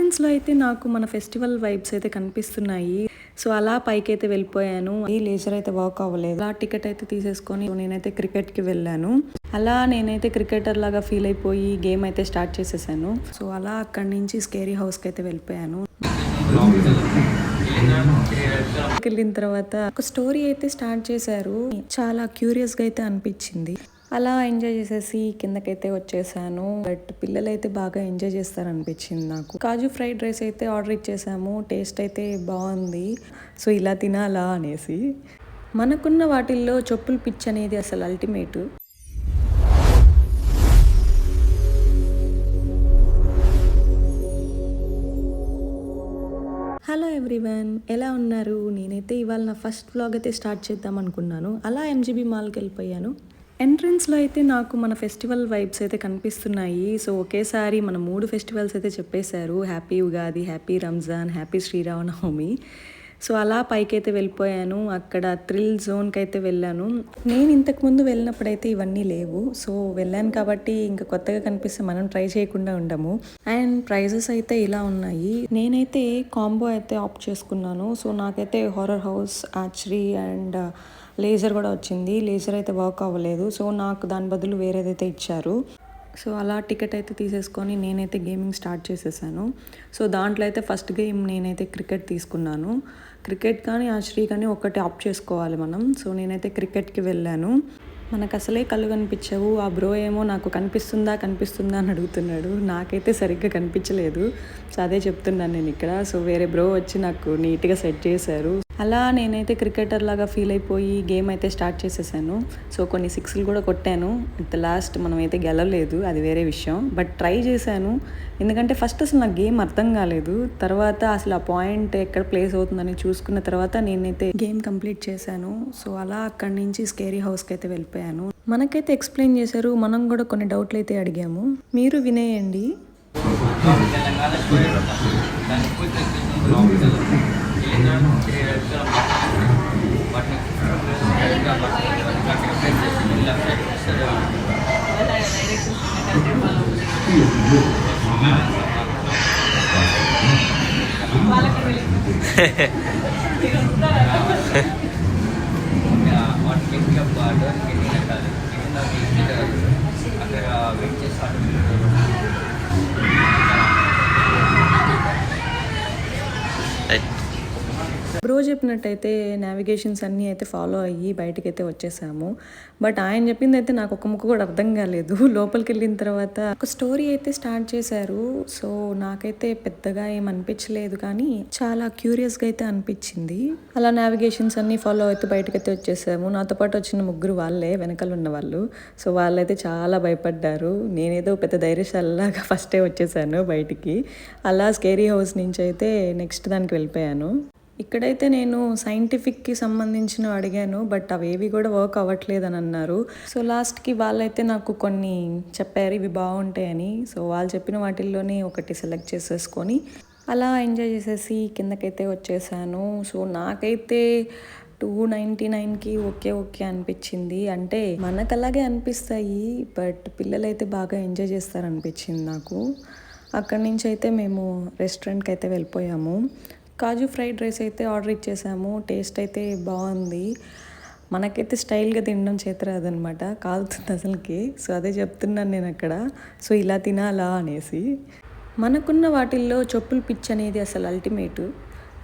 ఎంట్రన్స్‌లో అయితే నాకు మన ఫెస్టివల్ వైబ్స్ అయితే కనిపిస్తున్నాయి. సో, అలా పైకైతే వెళ్ళిపోయాను. ఈ లేజర్ అయితే వర్క్ అవ్వలేదు. అలా టికెట్ అయితే తీసేసుకొని నేనైతే క్రికెట్‌కి వెళ్ళాను. అలా నేనైతే క్రికెటర్ లాగా ఫీల్ అయిపోయి గేమ్ అయితే స్టార్ట్ చేసేసాను. సో, అలా అక్కడి నుంచి స్కేరీ హౌస్‌కి అయితే వెళ్ళిపోయాను. వెళ్ళిన తర్వాత ఒక స్టోరీ అయితే స్టార్ట్ చేశారు. చాలా క్యూరియస్‌గా అయితే అనిపించింది. అలా ఎంజాయ్ చేసేసి కిందకైతే వచ్చేసాను. బట్ పిల్లలైతే బాగా ఎంజాయ్ చేస్తారనిపించింది నాకు. కాజు ఫ్రైడ్ రైస్ అయితే ఆర్డర్ ఇచ్చేసాము. టేస్ట్ అయితే బాగుంది. సో, ఇలా తినాలా అనేసి. మనకున్న వాటిల్లో చెప్పుల పిచ్ అనేది అసలు అల్టిమేట్. హలో ఎవ్రీవన్, ఎలా ఉన్నారు? నేనైతే ఇవాళ నా ఫస్ట్ వ్లాగ్ అయితే స్టార్ట్ చేద్దాం అనుకున్నాను. అలా ఎంజీబీ మాల్కి వెళ్ళిపోయాను. ఎంట్రన్స్‌లో అయితే నాకు మన ఫెస్టివల్ వైబ్స్ అయితే కనిపిస్తున్నాయి. సో, ఒకేసారి మన 3 ఫెస్టివల్స్ అయితే చెప్పేశారు. Happy Ugadi, happy Ramzan, happy Sri Rama Navami. So, అలా పైకైతే వెళ్ళిపోయాను. అక్కడ థ్రిల్ జోన్‌కైతే వెళ్ళాను. నేను ఇంతకుముందు వెళ్ళినప్పుడైతే ఇవన్నీ లేవు. సో, వెళ్ళాను కాబట్టి ఇంకా కొత్తగా కనిపిస్తే మనం ట్రై చేయకుండా ఉండము. అండ్ ప్రైజెస్ అయితే ఇలా ఉన్నాయి. నేనైతే కాంబో అయితే ఆప్ట్ చేసుకున్నాను. సో, నాకైతే horror house, archery and laser కూడా వచ్చింది. లేజర్ అయితే వర్క్ అవ్వలేదు. సో, నాకు దాని బదులు వేరేదైతే ఇచ్చారు. సో, అలా టికెట్ అయితే తీసేసుకొని నేనైతే గేమింగ్ స్టార్ట్ చేసేసాను. సో, దాంట్లో అయితే ఫస్ట్ గేమ్ నేనైతే క్రికెట్ తీసుకున్నాను. క్రికెట్ కానీ ఆర్చరీ కానీ ఒక్కటి ఆప్ట్ చేసుకోవాలి మనం. సో, నేనైతే క్రికెట్కి వెళ్ళాను. మనకు అసలే కళ్ళు కనిపించవు. ఆ బ్రో ఏమో నాకు కనిపిస్తుందా అని అడుగుతున్నాడు. నాకైతే సరిగ్గా కనిపించలేదు. సో, అదే చెప్తున్నాను నేను ఇక్కడ. సో, వేరే బ్రో వచ్చి నాకు నీట్గా సెట్ చేశారు. అలా నేనైతే క్రికెటర్ లాగా ఫీల్ అయిపోయి గేమ్ అయితే స్టార్ట్ చేసేసాను. సో, కొన్ని సిక్స్లు కూడా కొట్టాను. అట్ లాస్ట్ మనం అయితే గెలవలేదు, అది వేరే విషయం. బట్ ట్రై చేశాను. ఎందుకంటే ఫస్ట్ అసలు నాకు గేమ్ అర్థం కాలేదు. తర్వాత అసలు ఆ పాయింట్ ఎక్కడ ప్లేస్ అవుతుందని చూసుకున్న తర్వాత నేనైతే గేమ్ కంప్లీట్ చేశాను. సో, అలా అక్కడి నుంచి స్కేరీ హౌస్కి అయితే వెళ్ళిపోయాను. మనకైతే ఎక్స్ప్లెయిన్ చేశారు. మనం కూడా కొన్ని డౌట్లు అయితే అడిగాము. మీరు వినేయండి. బ్రో చెప్పినట్టయితే నావిగేషన్స్ అన్నీ అయితే ఫాలో అయ్యి బయటకైతే వచ్చేసాము. బట్ ఆయన చెప్పింది అయితే నాకు ఒక ముక్క కూడా అర్థం కాలేదు. లోపలికి వెళ్ళిన తర్వాత ఒక స్టోరీ అయితే స్టార్ట్ చేశారు. సో, నాకైతే పెద్దగా ఏం అనిపించలేదు, కానీ చాలా క్యూరియస్గా అయితే అనిపించింది. అలా నావిగేషన్స్ అన్నీ ఫాలో అయితే బయటకైతే వచ్చేసాము. నాతో పాటు వచ్చిన ముగ్గురు వాళ్ళే, వెనకాల ఉన్న వాళ్ళు. సో, వాళ్ళైతే చాలా భయపడ్డారు. నేనేదో పెద్ద ధైర్యశాలలాగా ఫస్టే వచ్చేసాను బయటికి. అలా స్కేరీ హౌస్ నుంచి అయితే నెక్స్ట్ దానికి వెళ్ళిపోయాను. ఇక్కడైతే నేను సైంటిఫిక్కి సంబంధించినవి అడిగాను. బట్ అవేవి కూడా వర్క్ అవ్వట్లేదని అన్నారు. సో, లాస్ట్కి వాళ్ళైతే నాకు కొన్ని చెప్పారు ఇవి బాగుంటాయని. సో, వాళ్ళు చెప్పిన వాటిల్లోనే ఒకటి సెలెక్ట్ చేసేసుకొని అలా ఎంజాయ్ చేసేసి కిందకైతే వచ్చేసాను. సో, నాకైతే 299కి ఓకే అనిపించింది. అంటే మనకు అలాగే అనిపిస్తాయి, బట్ పిల్లలైతే బాగా ఎంజాయ్ చేస్తారనిపించింది నాకు. అక్కడి నుంచి అయితే మేము రెస్టారెంట్కి అయితే వెళ్ళిపోయాము. కాజు ఫ్రైడ్ రైస్ అయితే ఆర్డర్ ఇచ్చేసాము. టేస్ట్ అయితే బాగుంది. మనకైతే స్టైల్గా తినడం చేత రాదనమాట, కాలుతుంది అసలుకి. సో, అదే చెప్తున్నాను నేను అక్కడ. సో, ఇలా తినాలా అనేసి. మనకున్న వాటిల్లో చెప్పుల పిచ్ అనేది అసలు అల్టిమేట్.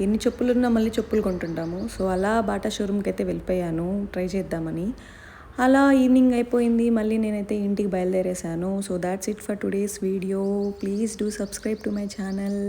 ఎన్ని చెప్పులున్నా మళ్ళీ చెప్పులు కొంటుంటాము. సో, అలా బాటా షోరూమ్కి అయితే వెళ్ళిపోయాను ట్రై చేద్దామని. అలా ఈవినింగ్ అయిపోయింది. మళ్ళీ నేనైతే ఇంటికి బయలుదేరేసాను. So, that's it for today's video. Please do subscribe to my channel.